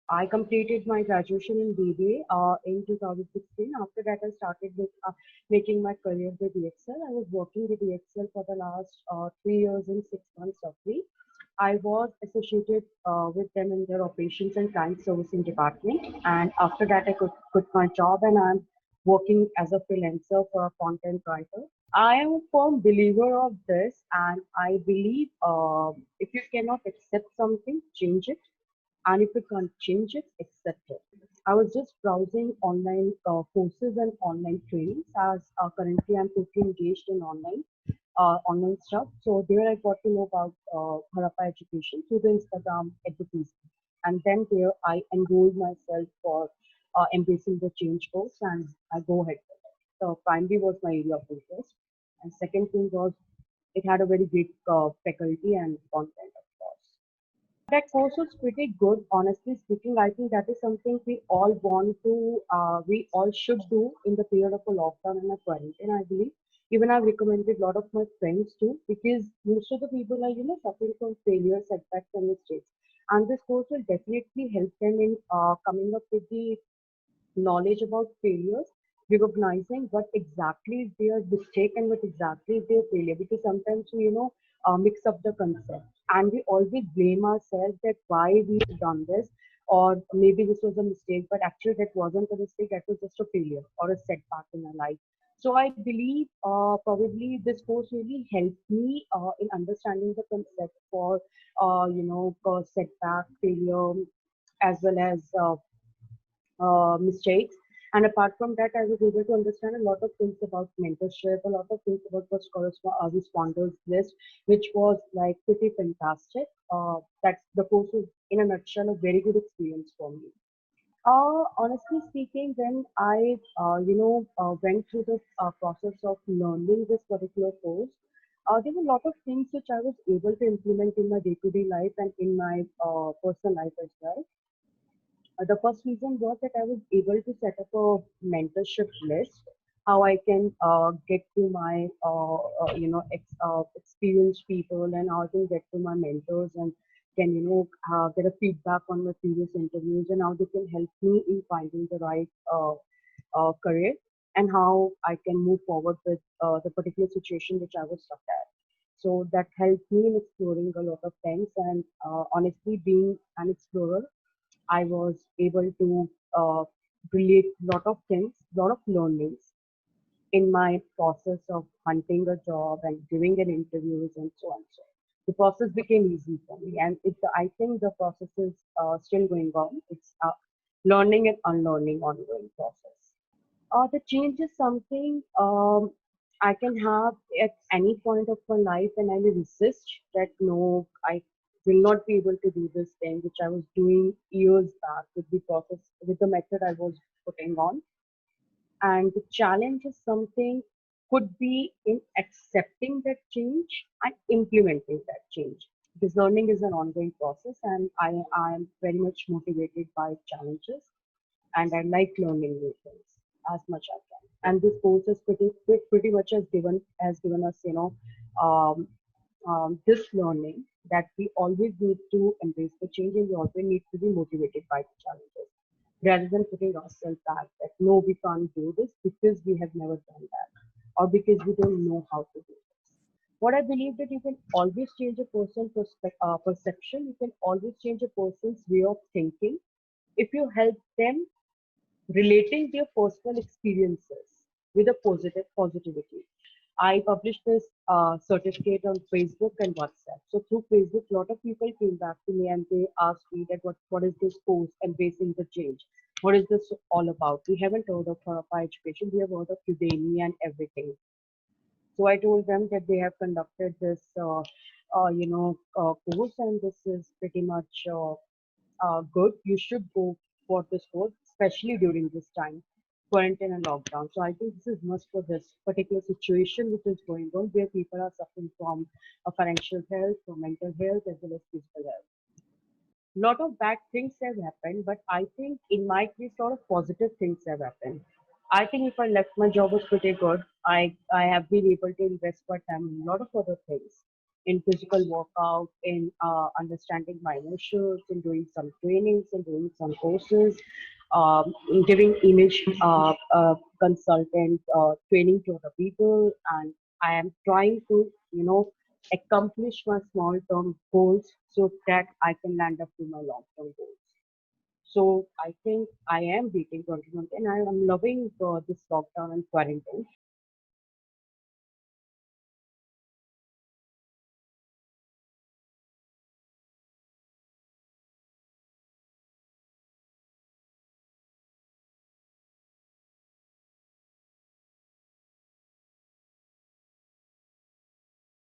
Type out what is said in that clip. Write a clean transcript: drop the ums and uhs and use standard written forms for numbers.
I completed my graduation in BBA in 2016. After that, I started making my career with EXL. I was working with EXL for the last 3 years and 6 months roughly. I was associated with them in their operations and client servicing department. And after that, I could quit my job and I'm working as a freelancer for a content writer. I am a firm believer of this, and I believe if you cannot accept something, change it, and if you can't change it, accept it. I was just browsing online courses and online trainings as currently I'm totally engaged in online stuff. So there I got to know about Harappa education through the Instagram advertisement. And then there I enrolled myself for embracing the change course and I go ahead with it. So primary was my area of interest. And second thing was it had a very great faculty and content, of course. That course was pretty good, honestly speaking. I think that is something we all should do in the period of a lockdown and a quarantine, I believe. Even I've recommended a lot of my friends too, because most of the people are, suffering from failure, setbacks, and mistakes. And this course will definitely help them in coming up with the knowledge about failures, recognizing what exactly is their mistake and what exactly is their failure. Because sometimes we, mix up the concept and we always blame ourselves that why we've done this, or maybe this was a mistake, but actually that wasn't a mistake, that was just a failure or a setback in our life. So I believe probably this course really helped me in understanding the concept for, setback, failure, as well as mistakes. And apart from that, I was able to understand a lot of things about mentorship, a lot of things about post responders list, which was like pretty fantastic. That's the course is, in a nutshell, a very good experience for me. Honestly speaking, when I, went through the process of learning this particular course, there were a lot of things which I was able to implement in my day-to-day life and in my personal life as well. The first reason was that I was able to set up a mentorship list, how I can get to my, experienced people and how I can get to my mentors and can, get a feedback on my previous interviews and how they can help me in finding the right career and how I can move forward with the particular situation which I was stuck at. So that helped me in exploring a lot of things and honestly being an explorer I was able to relate a lot of things, lot of learnings in my process of hunting a job and giving an interviews and so on. So the process became easy for me, and I think the process is still going on. It's learning and unlearning ongoing process. The change is something I can have at any point of my life, and I will resist that. No, I will not be able to do this thing which I was doing years back with the process, with the method I was putting on. And the challenge is something could be in accepting that change and implementing that change. Because learning is an ongoing process, and I am very much motivated by challenges and I like learning new things as much as I can. And this course is pretty much has given us, this learning that we always need to embrace the change and we always need to be motivated by the challenges rather than putting ourselves back that no, we can't do this because we have never done that or because we don't know how to do this. What I believe that you can always change a person's perception, you can always change a person's way of thinking if you help them relating their personal experiences with a positivity. I published this certificate on Facebook and WhatsApp. So through Facebook, a lot of people came back to me and they asked me that what is this course, embracing the change? What is this all about? We haven't heard of Harappa education. We have heard of Udemy and everything. So I told them that they have conducted this, course, and this is pretty much good. You should go for this course, especially during this time, quarantine and lockdown. So I think this is must for this particular situation which is going on, where people are suffering from financial health, from mental health, as well as physical health. Lot of bad things have happened, but I think in my case, a lot of positive things have happened. I think if I left my job was pretty good. I have been able to invest my time in a lot of other things in physical workout, in understanding my emotions, in doing some trainings, in doing some courses, in giving image consultant training to other people, and I am trying to, accomplish my small term goals so that I can land up to my long term goals. So I think I am beating 2020 and I am loving this lockdown and quarantine.